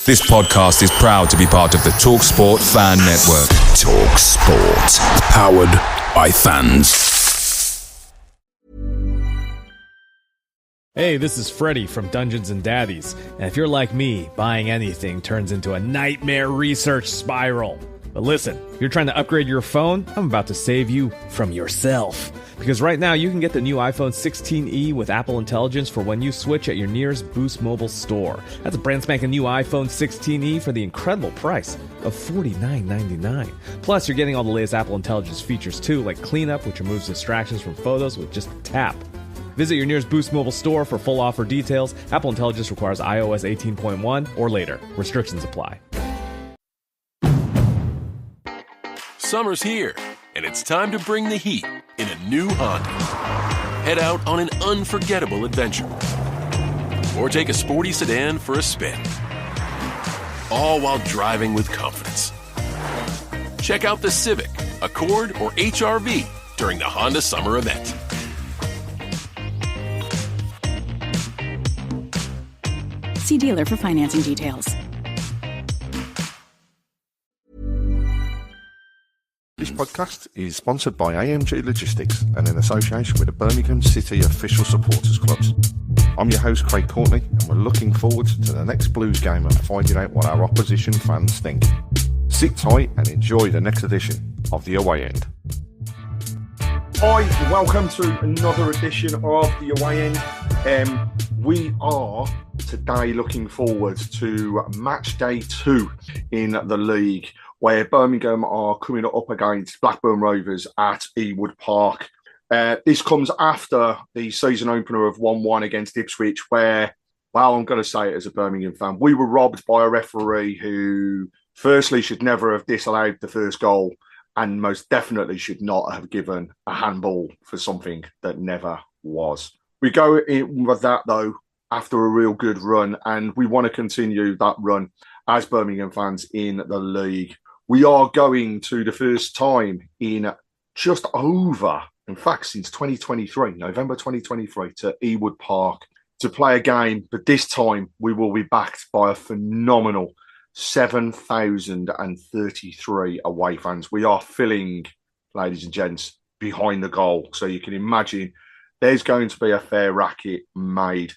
This podcast is proud to be part of the TalkSport Fan Network. TalkSport. Powered by fans. Hey, this is Freddie from Dungeons & Daddies. And if you're like me, buying anything turns into a nightmare research spiral. But listen, if you're trying to upgrade your phone, I'm about to save you from yourself. Because right now, you can get the new iPhone 16e with Apple Intelligence for when you switch at your nearest Boost Mobile store. That's a brand spanking new iPhone 16e for the incredible price of $49.99. Plus, you're getting all the latest Apple Intelligence features too, like Cleanup, which removes distractions from photos with just a tap. Visit your nearest Boost Mobile store for full offer details. Apple Intelligence requires iOS 18.1 or later. Restrictions apply. Summer's here, and it's time to bring the heat in a new Honda. Head out on an unforgettable adventure. Or take a sporty sedan for a spin. All while driving with confidence. Check out the Civic, Accord, or HR-V during the Honda Summer Event. See dealer for financing details. This podcast is sponsored by AMG Logistics and in association with the Birmingham City Official Supporters Clubs. I'm your host, Craig Courtney, and we're looking forward to the next Blues game and finding out what our opposition fans think. Sit tight and enjoy the next edition of The Away End. Hi, welcome to another edition of The Away End. We are today looking forward to match day 2 in the league, where Birmingham are coming up against Blackburn Rovers at Ewood Park. This comes after the season opener of 1-1 against Ipswich, where, well, I'm going to say it as a Birmingham fan, we were robbed by a referee who, firstly, should never have disallowed the first goal, and most definitely should not have given a handball for something that never was. We go in with that, though, after a real good run, and we want to continue that run as Birmingham fans in the league. We are going to the first time in just over, in fact, since 2023, November 2023, to Ewood Park to play a game. But this time we will be backed by a phenomenal 7,033 away fans. We are filling, ladies and gents, behind the goal. So you can imagine there's going to be a fair racket made.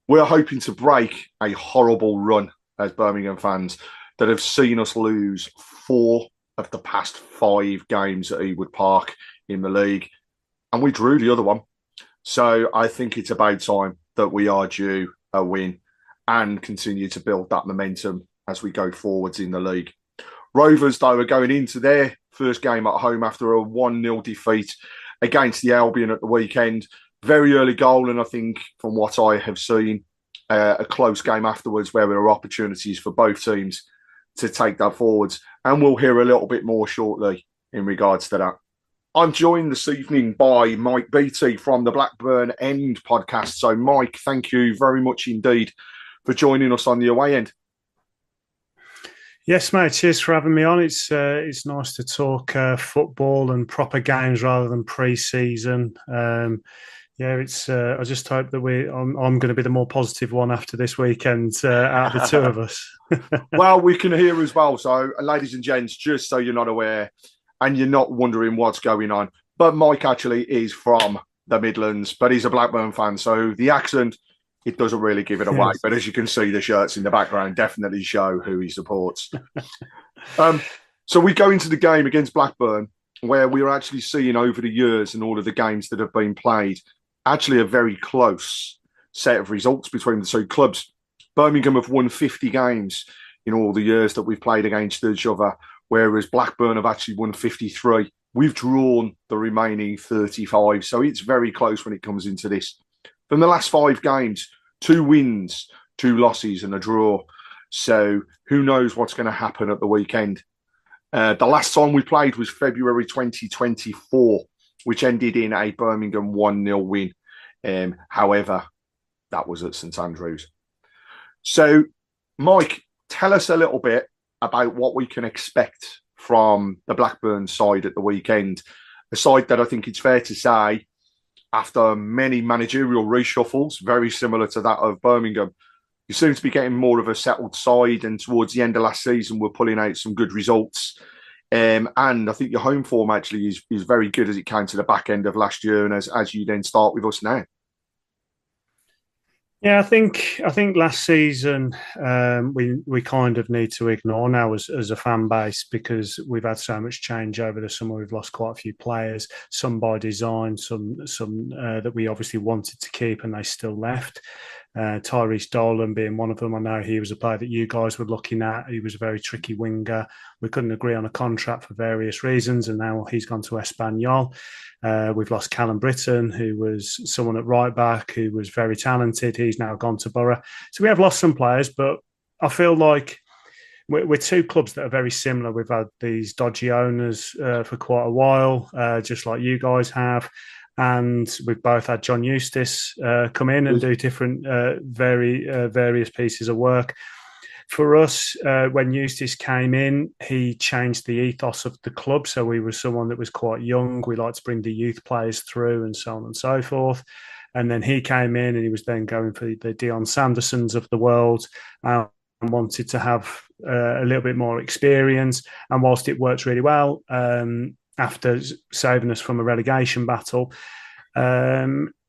We're hoping to break a horrible run as Birmingham fans that have seen us lose 4 of the past 5 games at Ewood Park in the league. And we drew the other one. So I think it's about time that we are due a win and continue to build that momentum as we go forwards in the league. Rovers, though, are going into their first game at home after a 1-0 defeat against the Albion at the weekend. Very early goal, and I think from what I have seen, a close game afterwards where there are opportunities for both teams to take that forwards. And we'll hear a little bit more shortly in regards to that. I'm joined this evening by Mike Beattie from the Blackburn End podcast. So, Mike, thank you very much indeed for joining us on the Away End. Yes, mate. Cheers for having me on. It's nice to talk football and proper games rather than pre-season. It's. I just hope that I'm going to be the more positive one after this weekend out of the two of us. Well, we can hear as well. So, ladies and gents, just so you're not aware and you're not wondering what's going on, but Mike actually is from the Midlands, but he's a Blackburn fan. So the accent, it doesn't really give it away. Yes. But as you can see, the shirts in the background definitely show who he supports. So we go into the game against Blackburn, where we're actually seeing over the years and all of the games that have been played, actually a very close set of results between the two clubs. Birmingham have won 50 games in all the years that we've played against each other, whereas Blackburn have actually won 53. We've drawn the remaining 35, so it's very close when it comes into this. From the last 5 games, 2 wins, 2 losses and a draw. So who knows what's going to happen at the weekend. The last time we played was February 2024, which ended in a Birmingham 1-0 win. However, that was at St Andrews. So, Mike, tell us a little bit about what we can expect from the Blackburn side at the weekend. A side that I think it's fair to say, after many managerial reshuffles, very similar to that of Birmingham, you seem to be getting more of a settled side, and towards the end of last season, we're pulling out some good results. And I think your home form actually is very good as it came to the back end of last year, and as you then start with us now. Yeah, I think last season we kind of need to ignore now as a fan base, because we've had so much change over the summer. We've lost quite a few players, some by design, some that we obviously wanted to keep and they still left. Tyrese Dolan being one of them. I know he was a player that you guys were looking at. He was a very tricky winger. We couldn't agree on a contract for various reasons, and now he's gone to Espanyol. We've lost Callum Britton, who was someone at right back who was very talented. He's now gone to Borough. So we have lost some players, but I feel like we're two clubs that are very similar. We've had these dodgy owners for quite a while, just like you guys have. And we've both had John Eustace come in and do different, various pieces of work. For us, when Eustace came in, he changed the ethos of the club. So we were someone that was quite young. We like to bring the youth players through and so on and so forth. And then he came in and he was then going for the Deion Sandersons of the world and wanted to have a little bit more experience. And whilst it worked really well, after saving us from a relegation battle,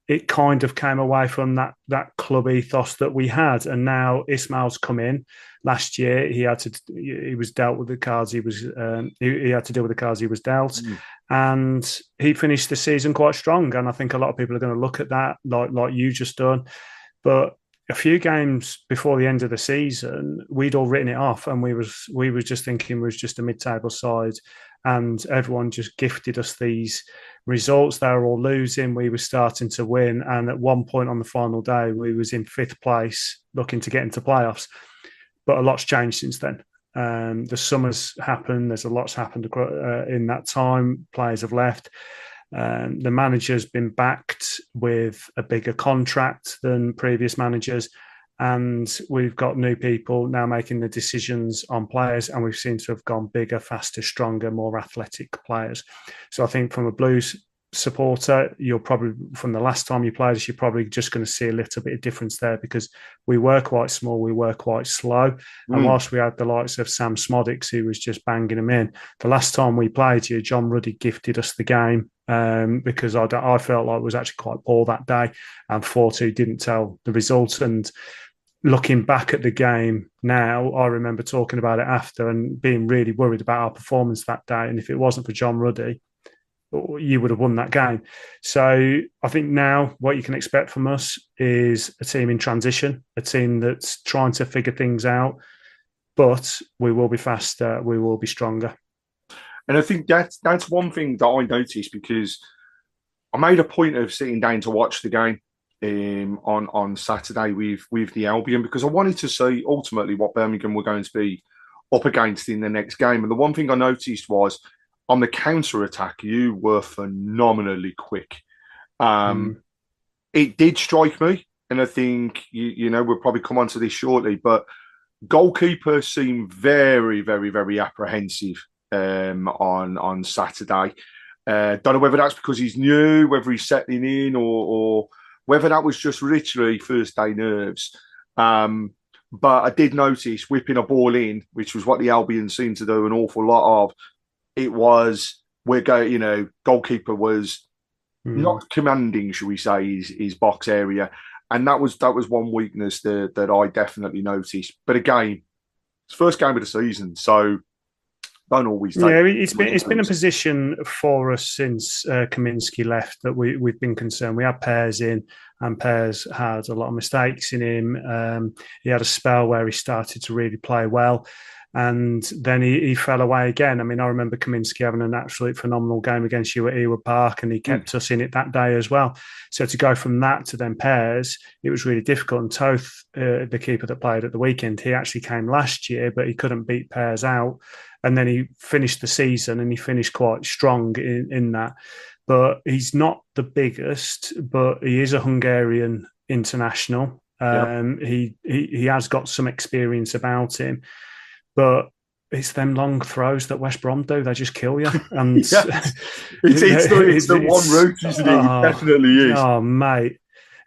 it kind of came away from that club ethos that we had. And now Ismail's come in. Last year, he was dealt with the cards he was he had to deal with the cards he was dealt, and he finished the season quite strong. And I think a lot of people are going to look at that like you just done, but a few games before the end of the season, we'd all written it off, and we was just thinking we was just a mid-table side, and everyone just gifted us these results. They were all losing. We were starting to win, and at one point on the final day, we was in 5th place, looking to get into playoffs. But a lot's changed since then. The summer's happened. There's a lot's happened in that time. Players have left. The manager's been backed with a bigger contract than previous managers, and we've got new people now making the decisions on players, and we've seemed to have gone bigger, faster, stronger, more athletic players. So I think from a Blues supporter, you're probably, from the last time you played us, you're probably just going to see a little bit of difference there, because we were quite small, we were quite slow. And whilst we had the likes of Sam Smodics, who was just banging them in, the last time we played you, John Ruddy gifted us the game, because I felt like it was actually quite poor that day, and 4-2 didn't tell the result. And looking back at the game now, I remember talking about it after and being really worried about our performance that day. And if it wasn't for John Ruddy, you would have won that game. So I think now what you can expect from us is a team in transition, a team that's trying to figure things out, but we will be faster, we will be stronger. And I think that's one thing that I noticed, because I made a point of sitting down to watch the game on Saturday with the Albion, because I wanted to see ultimately what Birmingham were going to be up against in the next game. And the one thing I noticed was, on the counter-attack, you were phenomenally quick. It did strike me, and I think, you know, we'll probably come on to this shortly, but goalkeeper seemed very, very, very apprehensive on Saturday. Don't know whether that's because he's new, whether he's settling in, or whether that was just literally first-day nerves. But I did notice whipping a ball in, which was what the Albion seemed to do an awful lot of. It was, goalkeeper was not commanding, shall we say, his box area. And that was one weakness that I definitely noticed. But again, it's the first game of the season, so don't always take... Yeah, it's been a position for us since Kaminski left that we've been concerned. We had Pears in, and Pears had a lot of mistakes in him. He had a spell where he started to really play well, and then he fell away again. I mean, I remember Kaminski having an absolute phenomenal game against you at Ewood Park, and he kept us in it that day as well. So to go from that to then Pears, it was really difficult. And Toth, the keeper that played at the weekend, he actually came last year, but he couldn't beat Pears out. And then he finished the season, and he finished quite strong in that. But he's not the biggest, but he is a Hungarian international. He has got some experience about him. But it's them long throws that West Brom do. They just kill you. And it's the one route, isn't it? It definitely is. Oh, mate.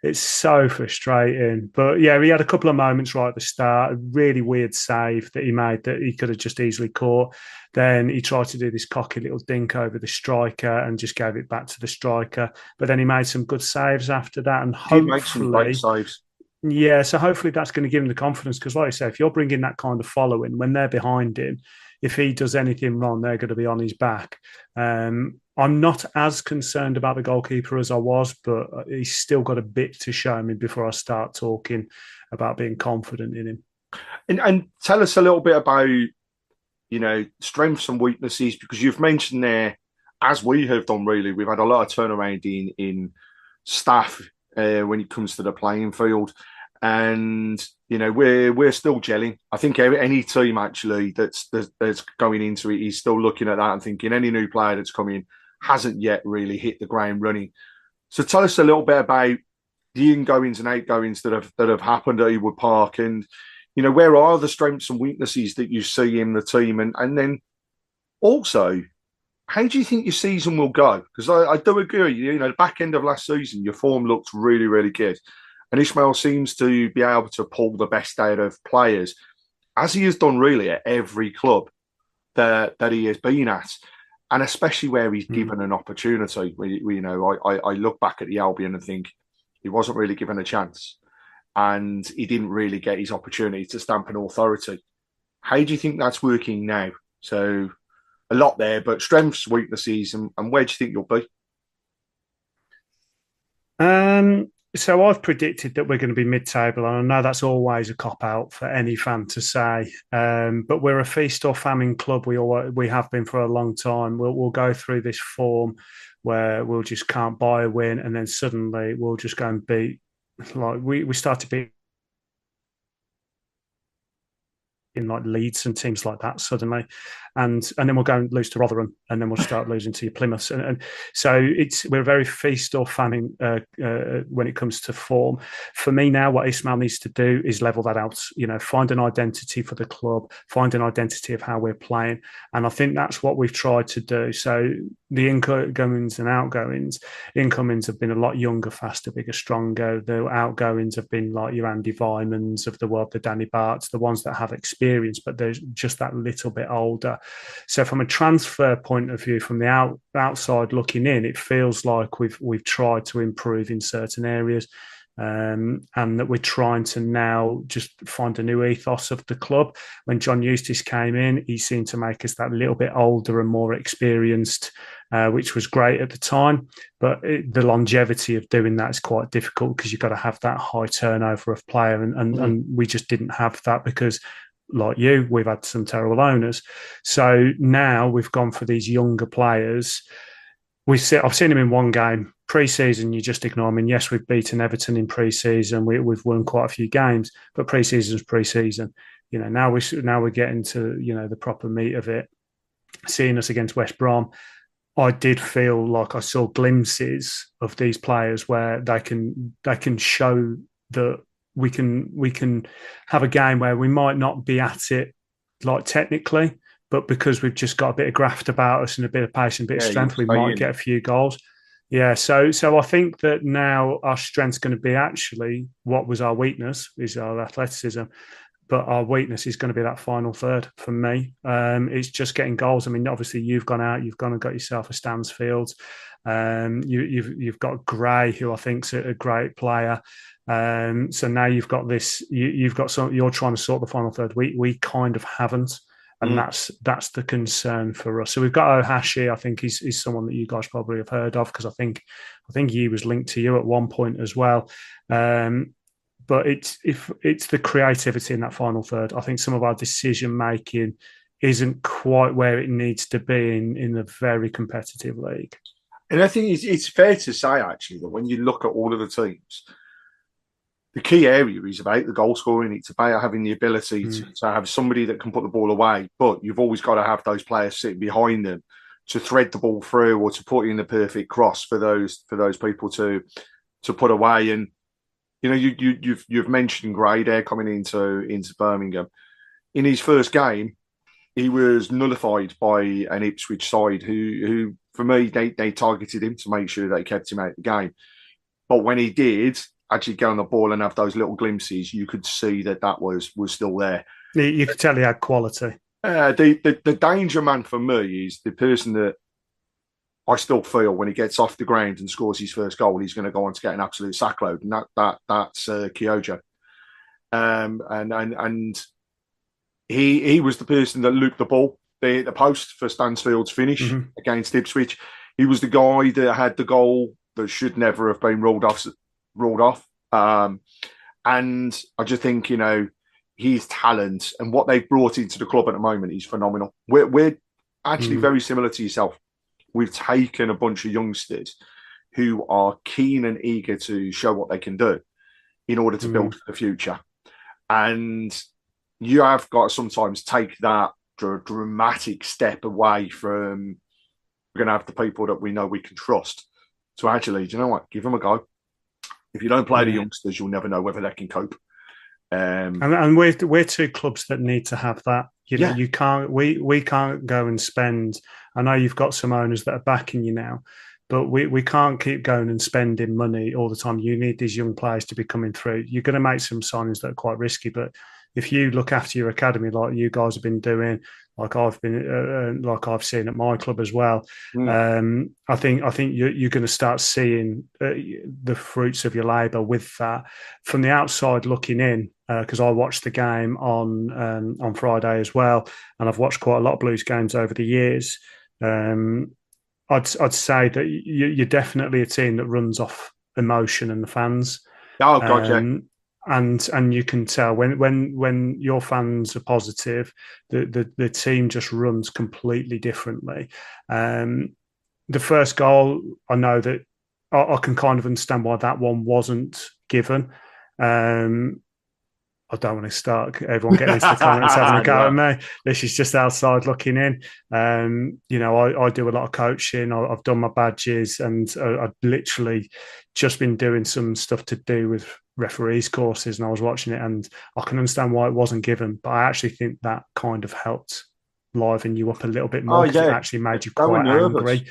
It's so frustrating. But yeah, he had a couple of moments right at the start, a really weird save that he made that he could have just easily caught. Then he tried to do this cocky little dink over the striker and just gave it back to the striker. But then he made some good saves after that. And He did make some great hopefully, saves. yeah, so hopefully that's going to give him the confidence because, like I say, if you're bringing that kind of following when they're behind him, if he does anything wrong, they're going to be on his back. I'm not as concerned about the goalkeeper as I was, but he's still got a bit to show me before I start talking about being confident in him. And tell us a little bit about, strengths and weaknesses, because you've mentioned there, as we have done really, we've had a lot of turnaround in staff when it comes to the playing field. And we're still gelling. I think any team actually that's going into it is still looking at that and thinking any new player that's come in hasn't yet really hit the ground running. So tell us a little bit about the ingoings and outgoings that have happened at Ewood Park, and where are the strengths and weaknesses that you see in the team, and then also, how do you think your season will go? Because I do agree, the back end of last season, your form looked really, really good. And Ismail seems to be able to pull the best out of players, as he has done really at every club that he has been at, and especially where he's given an opportunity. I look back at the Albion and think he wasn't really given a chance, and he didn't really get his opportunity to stamp an authority. How do you think that's working now? So a lot there, but strengths, weaknesses, and where do you think you'll be? So I've predicted that we're going to be mid-table, and I know that's always a cop-out for any fan to say. But we're a feast or famine club. We have been for a long time. We'll go through this form where we'll just can't buy a win, and then suddenly we'll just go and beat. Like we start to beat in like Leeds and teams like that suddenly, and then we'll go and lose to Rotherham, and then we'll start losing to your Plymouths, and so we're very feast or famine when it comes to form. For me now, what Ismail needs to do is level that out. Find an identity for the club, find an identity of how we're playing, and I think that's what we've tried to do. So the incomings and outgoings, incomings have been a lot younger, faster, bigger, stronger. The outgoings have been like your Andy Vymans of the world, the Danny Barts, the ones that have experience, but they're just that little bit older. So from a transfer point of view, from the outside looking in, it feels like we've tried to improve in certain areas. And that we're trying to now just find a new ethos of the club. When John Eustace came in, he seemed to make us that little bit older and more experienced, which was great at the time. But the longevity of doing that is quite difficult because you've got to have that high turnover of player. And we just didn't have that because, like you, we've had some terrible owners. So now we've gone for these younger players. I've seen him in one game. Pre-season, you just ignore him. And yes, we've beaten Everton in pre-season. We've won quite a few games, but pre-season's pre-season. Now we're getting to the proper meat of it. Seeing us against West Brom, I did feel like I saw glimpses of these players where they can show that we can have a game where we might not be at it like technically, but because we've just got a bit of graft about us and a bit of pace and a bit of strength, we might get a few goals. Yeah, so I think that now our strength's going to be actually what was our weakness is our athleticism, but our weakness is going to be that final third for me. It's just getting goals. I mean, obviously you've gone and got yourself a Stansfield. You've got Gray, who I think's a great player. So now you've got this. You've got some. You're trying to sort the final third. We kind of haven't. And that's the concern for us. So we've got Ohashi. I think he's someone that you guys probably have heard of because I think he was linked to you at one point as well. But it's the creativity in that final third. I think some of our decision making isn't quite where it needs to be in a very competitive league. And I think it's fair to say actually that when you look at all of the teams, the key area is about the goal scoring. It's about having the ability to have somebody that can put the ball away, but you've always got to have those players sitting behind them to thread the ball through or to put in the perfect cross for those people to put away. And you've mentioned Gray there coming into Birmingham. In his first game, he was nullified by an Ipswich side who for me they targeted him to make sure they kept him out of the game. But when he did, actually get on the ball and have those little glimpses, you could see that was still there. You could tell he had quality. The danger man for me is the person that I still feel when he gets off the ground and scores his first goal, he's going to go on to get an absolute sackload, and that's Kyojo. And he was the person that looped the ball, the post for Stansfield's finish against Ipswich. He was the guy that had the goal that should never have been ruled off. And I just think, his talent and what they've brought into the club at the moment is phenomenal. We're actually very similar to yourself. We've taken a bunch of youngsters who are keen and eager to show what they can do in order to build for the future. And you have got to sometimes take that dramatic step away from, we're going to have the people that we know we can trust. So actually, do you know what? Give them a go. If you don't play the youngsters, you'll never know whether they can cope. And we're two clubs that need to have that. You can't. We can't go and spend. I know you've got some owners that are backing you now, but we can't keep going and spending money all the time. You need these young players to be coming through. You're going to make some signings that are quite risky, but if you look after your academy like you guys have been doing, like I've been, like I've seen at my club as well, I think you're going to start seeing the fruits of your labour with that. From the outside looking in, because I watched the game on Friday as well, and I've watched quite a lot of Blues games over the years. I'd say that you're definitely a team that runs off emotion and the fans. Oh God, yeah. And you can tell when your fans are positive, the team just runs completely differently. The first goal, I know that I can kind of understand why that one wasn't given. I don't want to start everyone getting into the comments having a go at me. This is just outside looking in. I do a lot of coaching. I've done my badges, and I've literally just been doing some stuff to do with referees courses, and I was watching it, and I can understand why it wasn't given, but I actually think that kind of helped liven you up a little bit more, because it actually made you quite angry.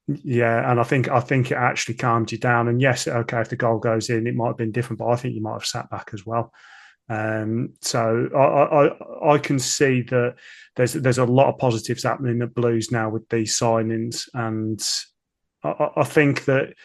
Yeah, and I think it actually calmed you down. And yes, okay, if the goal goes in, it might have been different, but I think you might have sat back as well. So I can see that there's a lot of positives happening at Blues now with these signings, and I think that.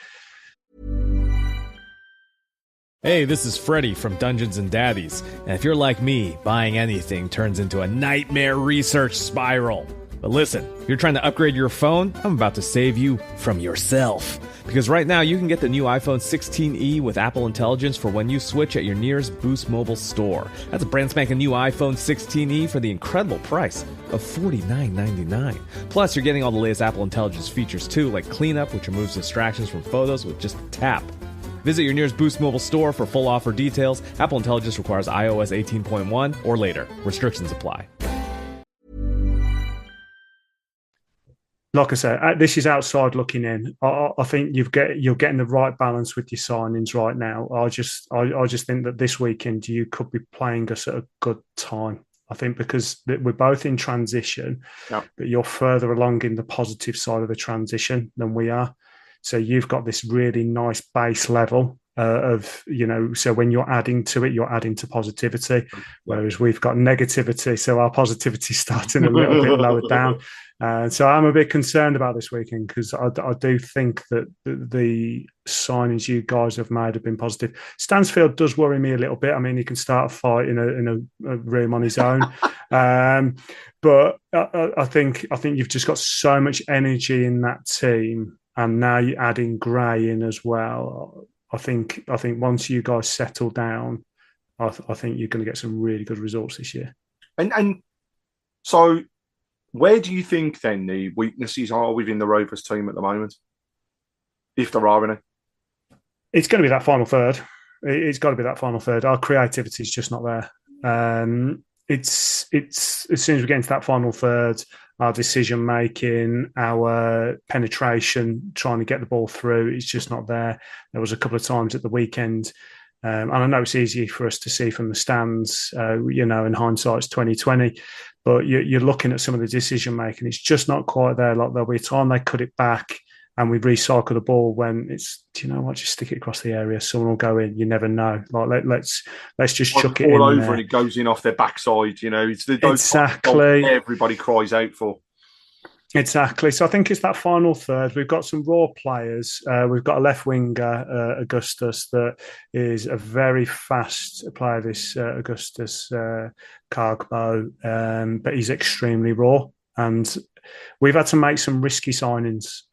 Hey, this is Freddie from Dungeons and Daddies, and if you're like me, buying anything turns into a nightmare research spiral. But listen, if you're trying to upgrade your phone, I'm about to save you from yourself. Because right now, you can get the new iPhone 16e with Apple Intelligence for when you switch at your nearest Boost Mobile store. That's a brand spanking new iPhone 16e for the incredible price of $49.99. Plus, you're getting all the latest Apple Intelligence features too, like Cleanup, which removes distractions from photos with just a tap. Visit your nearest Boost Mobile store for full offer details. Apple Intelligence requires iOS 18.1 or later. Restrictions apply. Like I said, this is outside looking in. I think you're getting the right balance with your signings right now. I just think that this weekend you could be playing us at a good time. I think because we're both in transition, but you're further along in the positive side of the transition than we are. So you've got this really nice base level of, so when you're adding to it, you're adding to positivity, whereas we've got negativity. So our positivity is starting a little bit lower down. So I'm a bit concerned about this weekend, because I do think that the signings you guys have made have been positive. Stansfield does worry me a little bit. I mean, he can start a fight in a room on his own. But I think you've just got so much energy in that team. And now you're adding Gray in as well. I think once you guys settle down, I think you're going to get some really good results this year. And so, where do you think then the weaknesses are within the Rovers team at the moment, if there are any? It's going to be that final third. It's got to be that final third. Our creativity is just not there. It's as soon as we get into that final third, our decision making, our penetration, trying to get the ball through, it's just not there. There was a couple of times at the weekend, and I know it's easy for us to see from the stands, in hindsight, it's 2020, but you're looking at some of the decision making. It's just not quite there. Like there'll be a time they cut it back, and we recycle the ball when it's, do you know what, just stick it across the area, someone will go in, you never know. Like let's just chuck it in all over there. and it goes in off their backside, it's those exactly everybody cries out for. Exactly. So I think it's that final third. We've got some raw players. We've got a left winger, Augustus, that is a very fast player, this Augustus Cargbo, but he's extremely raw. And we've had to make some risky signings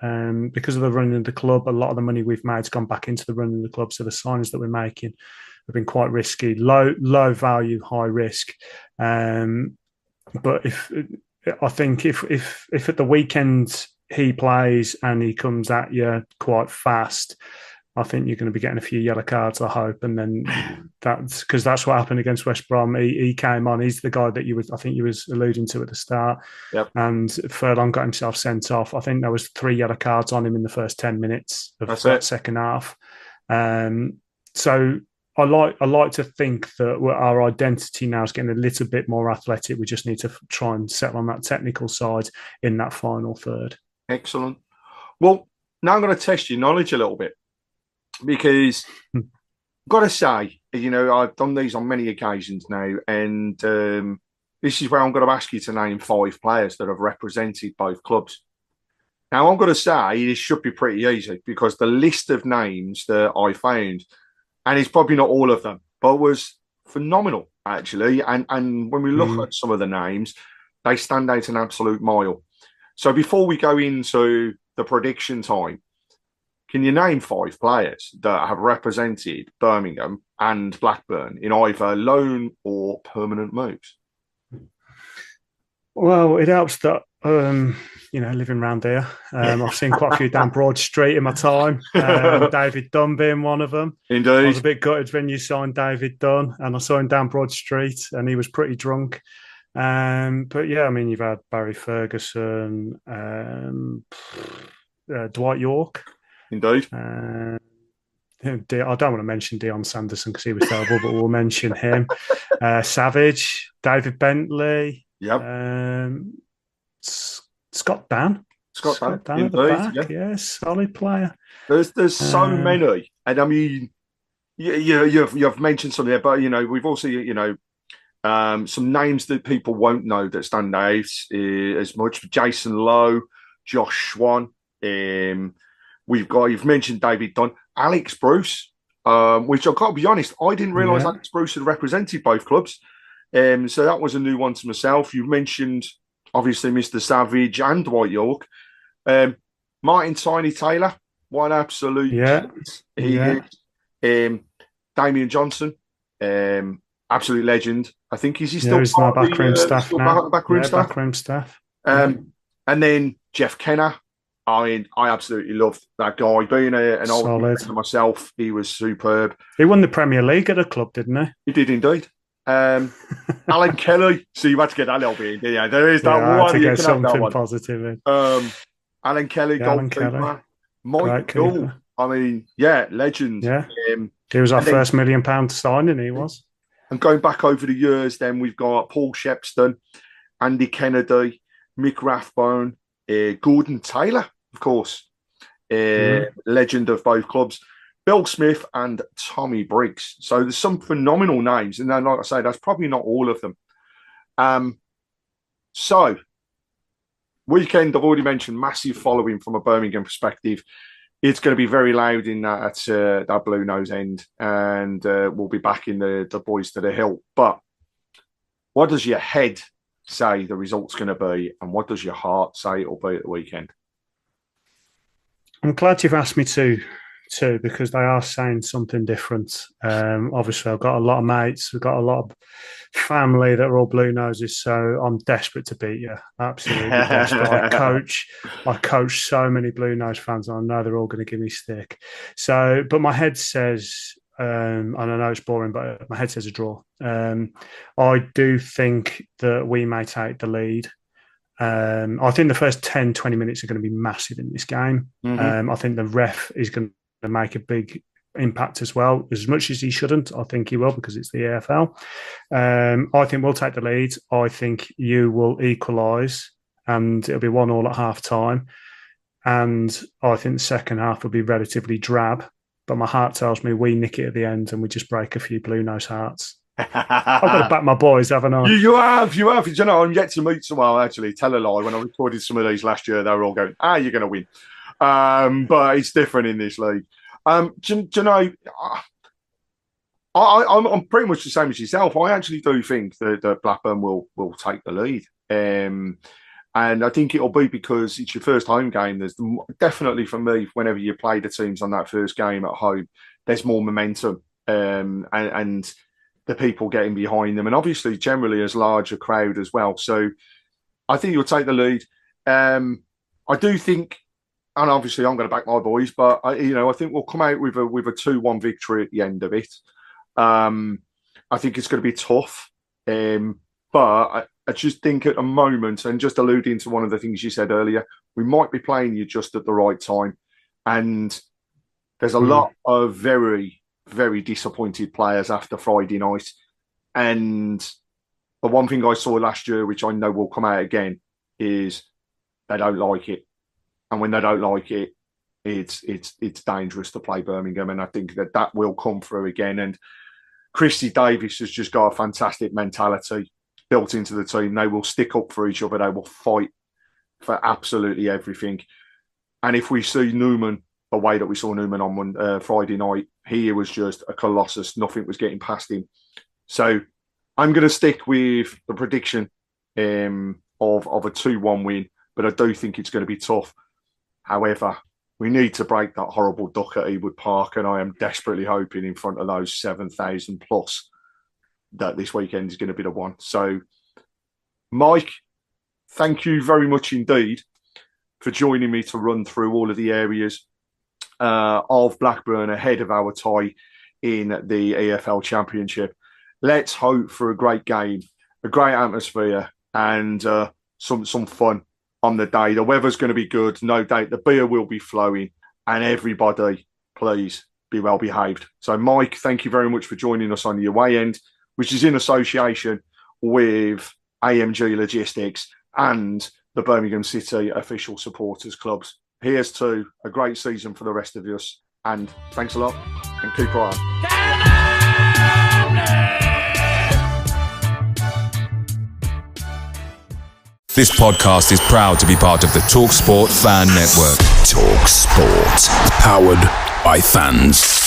because of the running of the club. A lot of the money we've made has gone back into the running of the club. So the signings that we're making have been quite risky, low value, high risk. But I think if at the weekend he plays and he comes at you quite fast, I think you're going to be getting a few yellow cards, I hope. And then that's what happened against West Brom. He came on. He's the guy that I think you was alluding to at the start. Yep. And Furlong got himself sent off. I think there was 3 yellow cards on him in the first 10 minutes of that second half. So I like to think that our identity now is getting a little bit more athletic. We just need to try and settle on that technical side in that final third. Excellent. Well, now I'm going to test your knowledge a little bit because I've got to say, I've done these on many occasions now, and this is where I'm going to ask you to name 5 players that have represented both clubs. Now, I'm going to say this should be pretty easy because the list of names that I found, and it's probably not all of them, but was phenomenal, actually. And when we look at some of the names, they stand out an absolute mile. So before we go into the prediction time, can you name 5 players that have represented Birmingham and Blackburn in either loan or permanent moves? Well, it helps that, living around here, I've seen quite a few down Broad Street in my time. David Dunn being one of them. Indeed. I was a bit gutted when you signed David Dunn, and I saw him down Broad Street, and he was pretty drunk. But yeah, I mean, you've had Barry Ferguson, Dwight York. Indeed. I don't want to mention Dion Sanderson because he was terrible, but we'll mention him. Savage, David Bentley. Yep. Scott Dan. Scott Dan at the back. Yeah, solid player. There's so many, and I mean, you've mentioned some there, but we've also some names that people won't know that stand out as much. Jason Lowe, Josh Swan. You've mentioned David Dunn, Alex Bruce, which I've got to be honest, I didn't realise Alex Bruce had represented both clubs. So that was a new one to myself. You mentioned, obviously, Mr. Savage and Dwight York. Martin Tiny Taylor, what an absolute he is. Damian Johnson, absolute legend. I think he's still part of backroom staff now. Backroom staff. And then Jeff Kenner. I mean, I absolutely loved that guy. Being an old friend myself, he was superb. He won the Premier League at a club, didn't he? He did indeed. Alan Kelly. So you had to get that little bit in. Yeah, there is that one. To get something positive in. Alan Kelly, goalkeeper. Mike Gould. I mean, legend. Yeah. He was our first £1 million signing, he was. And going back over the years, then we've got Paul Shepston, Andy Kennedy, Mick Rathbone, Gordon Taylor, of course, legend of both clubs, Bill Smith and Tommy Briggs. So there's some phenomenal names. And then, like I say, that's probably not all of them. So, weekend, I've already mentioned, massive following from a Birmingham perspective. It's going to be very loud in that Blue Nose End, and we'll be back in the Boys to the Hill. But what does your head say the result's going to be, and what does your heart say it'll be at the weekend? I'm glad you've asked me to, because they are saying something different. Obviously, I've got a lot of mates, we've got a lot of family that are all Blue Noses, so I'm desperate to beat you. Absolutely desperate. I coach so many Blue Nose fans, and I know they're all going to give me stick. So, but my head says, and I know it's boring, but my head says a draw. I do think that we may take the lead. I think the first 10, 20 minutes are going to be massive in this game. I think the ref is going to make a big impact as well. As much as he shouldn't, I think he will, because it's the AFL. I think we'll take the lead. I think you will equalise, and it'll be 1-1 at half time. and I think the second half will be relatively drab. But my heart tells me we nick it at the end and we just break a few Blue Nose hearts. I've got to back my boys, haven't I? You have. You know, I'm yet to meet someone, actually, tell a lie. When I recorded some of these last year, they were all going, you're going to win. But it's different in this league. Do you know, I'm pretty much the same as yourself. I actually do think that Blackburn will take the lead. And I think it'll be because it's your first home game. There's definitely, for me, whenever you play the teams on that first game at home, there's more momentum. And the people getting behind them, and obviously generally as large a crowd as well. So I think you'll take the lead. I do think, and obviously I'm going to back my boys, but I think we'll come out with a 2-1 victory at the end of it. I think it's going to be tough, but I just think at the moment, and just alluding to one of the things you said earlier, we might be playing you just at the right time, and there's a lot of very, very disappointed players after Friday night. And the one thing I saw last year, which I know will come out again, is they don't like it. And when they don't like it, it's dangerous to play Birmingham. And I think that will come through again. And Christy Davis has just got a fantastic mentality built into the team. They will stick up for each other. They will fight for absolutely everything. And if we see Newman the way that we saw Newman on Friday night, he was just a colossus. Nothing was getting past him. So I'm going to stick with the prediction of a 2-1 win, but I do think it's going to be tough. However, we need to break that horrible duck at Ewood Park, and I am desperately hoping in front of those 7,000 plus that this weekend is going to be the one. So, Mike, thank you very much indeed for joining me to run through all of the areas of Blackburn ahead of our tie in the EFL Championship. Let's hope for a great game, a great atmosphere, and some fun on the day. The weather's going to be good, no doubt. The beer will be flowing, and everybody, please be well behaved. So, Mike, thank you very much for joining us on the away end, which is in association with AMG Logistics and the Birmingham City Official Supporters Clubs. Here's to a great season for the rest of us, and thanks a lot, and keep right on. This podcast is proud to be part of the TalkSport Fan Network. TalkSport. Powered by fans.